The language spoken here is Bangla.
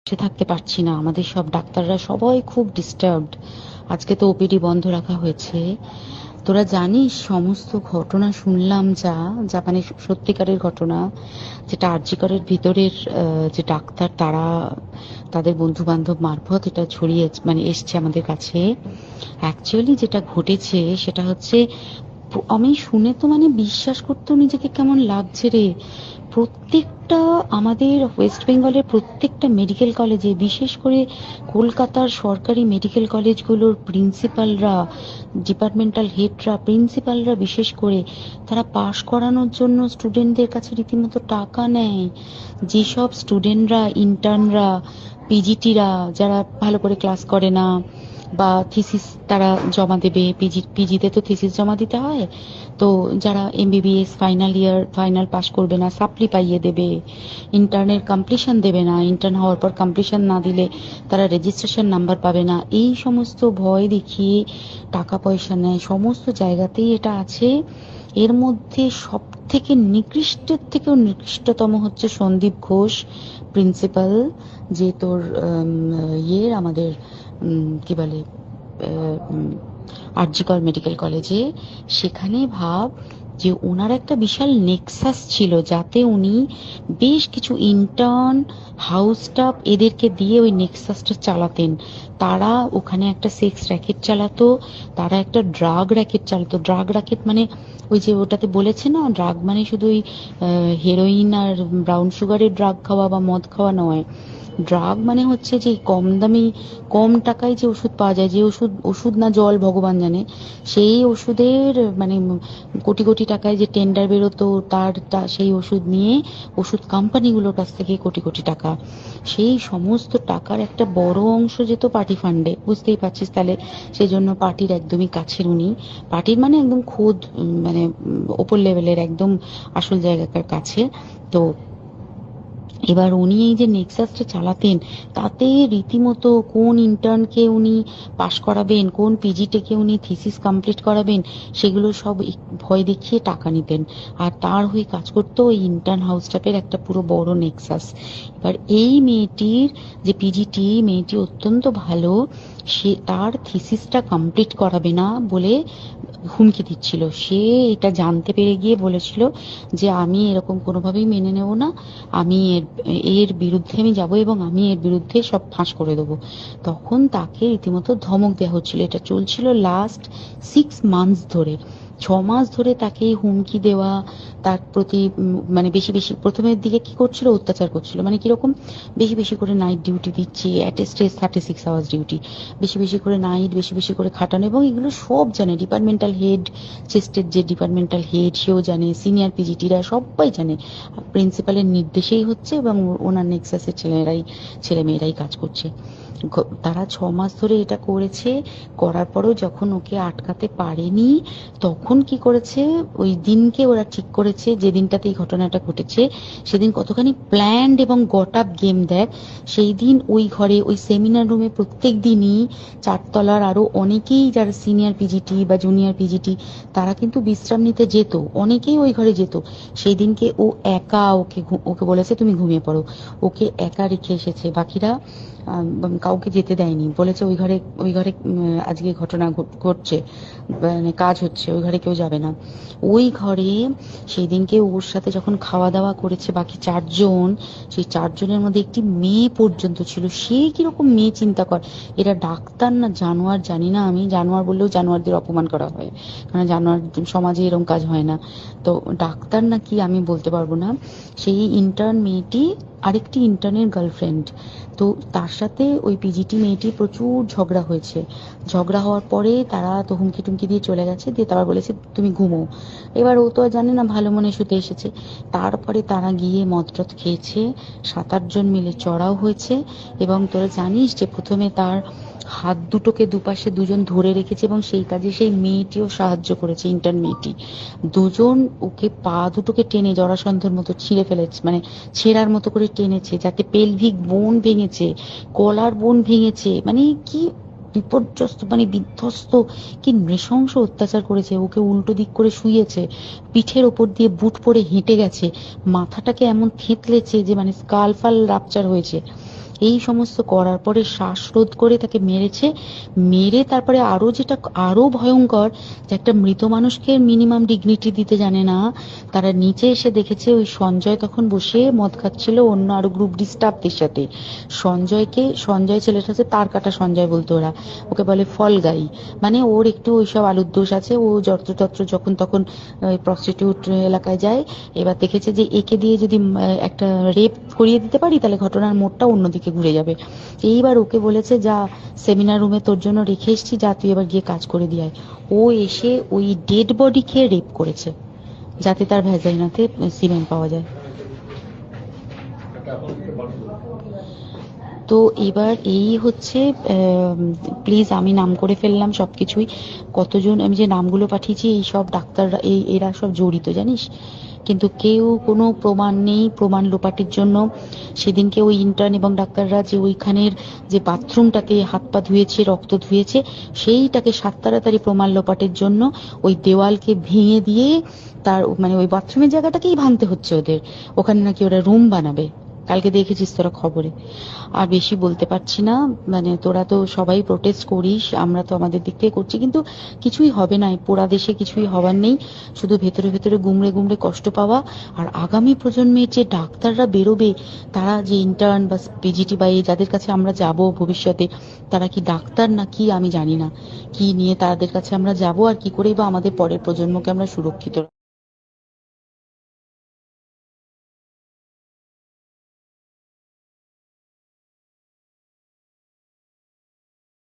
বসে থাকতে পারছি না, আমাদের সব ডাক্তাররা সবাই খুব ডিস্টার্বড। আজকে তো ওপিডি বন্ধ রাখা হয়েছে। তোরা জানিস সমস্ত ঘটনা শুনলাম, যা যা মানে সত্যিকারের ঘটনা, যেটা আরজি করের ভিতরের যে ডাক্তার তারা তাদের বন্ধু বান্ধব মারফত এটা ছড়িয়ে মানে এসছে আমাদের কাছে। অ্যাকচুয়ালি যেটা ঘটেছে সেটা হচ্ছে, আমি শুনে তো মানে বিশ্বাস করতেও নিজেকে কেমন লাগছে রে। প্রত্যেকটা আমাদের ওয়েস্ট বেঙ্গলের প্রত্যেকটা মেডিকেল কলেজে, বিশেষ করে কলকাতার সরকারি মেডিকেল কলেজগুলোর প্রিন্সিপালরা, ডিপার্টমেন্টাল হেডরা, প্রিন্সিপালরা বিশেষ করে, তারা পাশ করানোর জন্য স্টুডেন্টদের কাছে রীতিমতো টাকা নেয়। যেসব স্টুডেন্টরা, ইন্টার্নরা, পিজিটিরা যারা ভালো করে ক্লাস করে না বা থিসিস তারা জমা দেবে, পিজিতে তো থিসিস জমা দিতে হয়, তো যারা MBBS final year final pass করবে না সাপ্লি পাইয়ে দেবে, ইন্টার্নের কমপ্লিশন দেবে না, ইন্টার্ন হওয়ার পর কমপ্লিশন না দিলে তারা রেজিস্ট্রেশন নাম্বার পাবে না, এই সমস্ত ভয় দেখিয়ে টাকা পয়সা নেয়। সমস্ত জায়গাতেই এটা আছে। এর মধ্যে সব থেকে নিকৃষ্টের থেকেও নিকৃষ্টতম হচ্ছে সন্দীপ ঘোষ, প্রিন্সিপাল, যে তোর আমাদের কি বলে আরজি কর মেডিকেল কলেজে। সেখানে ভাব যে ওনার একটা বিশাল নেক্সাস ছিল, যাতে উনি বেশ কিছু ইন্টার্ন, হাউস স্টাফ এদেরকে দিয়ে ওই নেক্সাসটা চালাতেন। তারা ওখানে একটা সেক্স র্যাকেট চালাতো, তারা একটা ড্রাগ র্যাকেট চালাতো। ড্রাগ র্যাকেট মানে ওই যে ওটাতে বলেছে না, ড্রাগ মানে শুধু ওই হেরোইন আর ব্রাউন সুগারের ড্রাগ খাওয়া বা মদ খাওয়া নয়। ড্রাগ মানে হচ্ছে যে কম দামি, কম টাকায় যে ওষুধ পাওয়া যায়, যে ওষুধ, ওষুধ না জল ভগবান জানে, সেই ওষুধের মানে কোটি কোটি টাকায় যে টেন্ডার বেরোতো, সেই ওষুধ নিয়ে ওষুধ কোম্পানিগুলোর কাছ থেকে কোটি কোটি টাকা, সেই সমস্ত টাকার একটা বড় অংশ যেত পার্টি ফান্ডে। বুঝতেই পারছিস তাহলে, সেই জন্য পার্টির একদমই কাছের উনি, পার্টির মানে একদম খোদ মানে ওপর লেভেলের একদম আসল জায়গাকার কাছে। তো এবার উনি এই যে নেক্সাসটা চালাতেন, তাতে রীতিমতো কোন ইন্টার্নকে উনি পাশ করাবেন, কোন পিজিটিকে উনি থিসিস কমপ্লিট করাবেন, সেগুলো সব ভয় দেখিয়ে টাকা নিতেন। আর তার হয়ে কাজ করতো ওই ইন্টার্ন হাউস স্টাফের একটা পুরো বড় নেক্সাস। এবার এই মেয়েটির যে পিজিটি, মেয়েটি অত্যন্ত ভালো, সে তার থিসিসটা কমপ্লিট করাবে না বলে হুমকি দিচ্ছিল। সে এটা জানতে পেরে গিয়ে বলেছিল যে আমি এরকম কোনোভাবেই মেনে নেব না, আমি এর বিরুদ্ধে আমি যাব এবং আমি এর বিরুদ্ধে সব ফাঁস করে দেবো। তখন তাকে রীতিমতো ধমক দেওয়া হচ্ছিল। এটা চলছিল লাস্ট 6 মান্থস ধরে, 6 মাস ধরে তাকে হুমকি দেওয়া, তার প্রতি মানে বেশি বেশি প্রথমের দিকে কি করছিল, অত্যাচার করছিল। মানে কিরকম, বেশি বেশি করে নাইট ডিউটি দিচ্ছে, অ্যাটেস্টেড 36 আওয়ার্স ডিউটি, বেশি বেশি করে নাইট, বেশি বেশি করে খাটানো, এবং এগুলো সব জানে ডিপার্টমেন্টাল হেড, চেস্টের যে ডিপার্টমেন্টাল হেড সেও জানে, সিনিয়র পিজিটিরা সবাই জানে। প্রিন্সিপালের নির্দেশেই হচ্ছে এবং ওনার নেক্সাসের ছেলে মেয়েরাই কাজ করছে। তারা 6 মাস ধরে এটা করেছে। করার পরেও যখন ওকে আটকাতে পারেনি, তখন কি করেছে, ওই দিনকে ওরা ঠিক করেছে, যে দিনটাতে এই ঘটনাটা ঘটেছে, সেদিন কতখানি প্ল্যান্ড এবং গট আপ গেম দেখ। সেই দিন ওই ঘরে, ওই সেমিনার রুমে প্রত্যেক দিনই 4 তলার আরো অনেকেই যারা সিনিয়র পিজিটি বা জুনিয়র পিজিটি, তারা কিন্তু বিশ্রাম নিতে যেত, অনেকেই ওই ঘরে যেত। সেই দিনকে ও একা, ওকে বলেছে তুমি ঘুমিয়ে পড়ো, ওকে একা রেখে এসেছে। বাকিরা কাউকে যেতে দেয়নি, বলেছে ওই ঘরে আজকে ঘটনা ঘটছে, মানে কাজ হচ্ছে, ওই ঘরে কেউ যাবে না। ওই ঘরে সেই দিনকে ওর সাথে যখন খাওয়া দাওয়া করেছে বাকি 4 জন, সেই 4 জনের মধ্যে একটি মেয়ে পর্যন্ত ছিল। সে কিরকম মেয়ে চিন্তা কর, এরা ডাক্তার না জানোয়ার জানি না, আমি জানোয়ার বললেও জানোয়ারদের অপমান করা হয়, কারণ জানোয়ার সমাজে এরকম কাজ হয় না। তো ডাক্তার না কি আমি বলতে পারবো না। সেই ইন্টার্ন মেয়েটি আরেকটি ইন্টার্নের গার্লফ্রেন্ড। তো তার সাথে ওই পিজিটি মেয়েটি প্রচুর ঝগড়া হয়েছে। ঝগড়া হওয়ার পরে তারা তো হুমকি টুমকি দিয়ে চলে গেছে, দিয়ে তারপর বলেছে তুমি ঘুমো। এবার ও তো আর জানে না, ভালো মনে শুতে এসেছে। তারপরে তারা গিয়ে মদ টদ খেয়েছে, 7-8 জন মিলে চড়াও হয়েছে। এবং তোরা জানিস যে প্রথমে তার হাত দুটোকে দুপাশে 2 জন ধরে রেখেছে, এবং সেই কাজে সেই মেয়েটিও সাহায্য করেছে, ইন্টার্ন মেয়েটি। 2 জন ওকে পা দুটোকে টেনে জরাসন্ধের মতো ছিঁড়ে ফেলেছে, মানে ছেঁড়ার মতো করে টেনেছে, যাতে পেলভিক বোন ভেঙেছে, গলার বোন ভেঙেছে। মানে কি বিপর্যস্ত, মানে বিধ্বস্ত, কি নৃশংস অত্যাচার করেছে। ওকে উল্টো দিক করে শুইয়েছে, পিঠের ওপর দিয়ে বুট পরে হেঁটে গেছে, মাথাটাকে এমন থেঁতলেছে যে মানে স্কাল ফাল রাপচার হয়েছে। এই সমস্ত করার পরে শ্বাসরোধ করে তাকে মেরেছে। মেরে তারপরে আরো যেটা আরো ভয়ঙ্কর, যে একটা মৃত মানুষকে মিনিমাম ডিগনিটি দিতে জানে না, তারা নিচে এসে দেখেছে ওই সঞ্জয় তখন বসে মদ খাচ্ছিল অন্য আরো গ্রুপ ডি স্টাফদের সাথে। সঞ্জয় ছেলেটা হচ্ছে তার কাটা সঞ্জয় বলতো ওরা, ওকে বলে ফল গাই, মানে ওর একটু ওইসব আলুর দোষ আছে, ও যত্রতত্র যখন তখন প্রস্টিটিউট এলাকায় যায়। এবার দেখেছে যে একে দিয়ে যদি একটা রেপ করিয়ে দিতে পারি তাহলে ঘটনার মোড়টা অন্যদিকে ঘুরে যাবে। এইবার ওকে বলেছে, যা সেমিনার রুমে তোর জন্য রেখে এসেছি, যা তুই এবার গিয়ে কাজ করে দিয়ে আয়। ও এসে ওই ডেড বডি খেয়ে রেপ করেছে, যাতে তার ভ্যাজাইনাতে সিমেন্ট পাওয়া যায়। তো এবার এই হচ্ছে, প্লিজ আমি নাম করে ফেললাম সবকিছুই, কতজন আমি যে নামগুলো পাঠিয়েছি এই সব ডাক্তাররা, এরা সব জড়িত জানিস, কিন্তু কেউ কোনো প্রমাণ নেই। প্রমাণ লোপাটের জন্য সেদিনকে ওই ইন্টার্ন এবং ডাক্তাররা যে ওইখানের যে বাথরুমটাতে হাত পা ধুয়েছে, রক্ত ধুয়েছে, সেইটাকে সাত তাড়াতাড়ি প্রমাণ লোপাটের জন্য ওই দেওয়ালকে ভেঙে দিয়ে তার মানে ওই বাথরুমের জায়গাটাকেই ভাঙতে হচ্ছে ওদের, ওখানে নাকি ওরা রুম বানাবে। কালকে দেখেছিস তোরা খবরে। আর বেশি বলতে পারছি না, মানে তোরা তো সবাই প্রোটেস্ট করিস, আমরা তো আমাদের দিক থেকে করছি, কিন্তু কিছুই হবে না, এই পোড়া দেশে কিছুই হবার নেই, শুধু ভেতরে ভেতরে গুমড়ে গুমড়ে কষ্ট পাওয়া। আর আগামী প্রজন্মের যে ডাক্তাররা বেরোবে, তারা যে ইন্টার্ন বা পিজিটি বা এই যাদের কাছে আমরা যাব ভবিষ্যতে, তারা কি ডাক্তার না কি আমি জানি না, কি নিয়ে তাদের কাছে আমরা যাব আর কি করেই বা আমাদের পরের প্রজন্মকে আমরা সুরক্ষিত